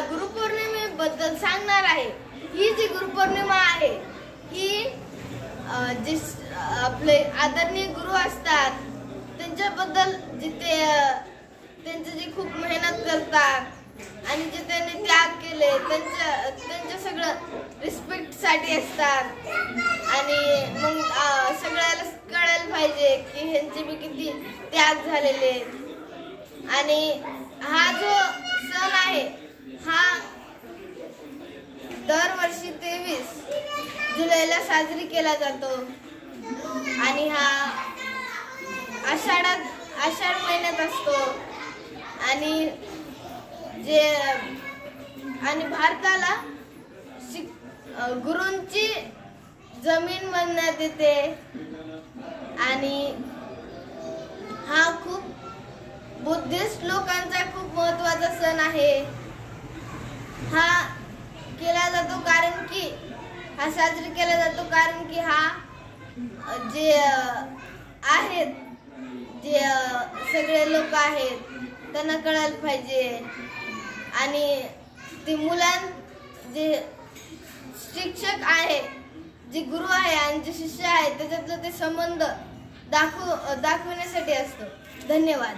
गुरुपौर्णिमेबद्दल सांगणार आहे। ही जी गुरुपौर्णिमा आहे ही जे आपले आदरणीय गुरु असतात त्यांच्याबद्दल त्यांचे जे खूप मेहनत करतात आणि जे त्यांनी त्याग केले त्यांच्या सगळं रिस्पेक्ट साठी असतात आणि मग सगळ्याला कळायला पाहिजे की ह्यांचे बी किती त्याग झालेले। आणि हा जो सण आहे हा दरवर्षी 23 जुलैला साजरी केला जातो आणि हा आषाढ महिन्यात असतो आणि भारताला गुरूंची जमीन म्हणण्यात येते आणि हा खूप बुद्धिस्ट लोकांचा खूप महत्त्वाचा सण आहे। हा केला जातो कारण की हा साजरी केला जातो कारण की हा जे आहेत जे सगळे लोक आहेत त्यांना कळायला पाहिजे आणि ते जे शिक्षक आहे जे गुरु आहे आणि जे शिष्य आहे त्याच्यातलं ते संबंध दाखवण्यासाठी असतो। धन्यवाद।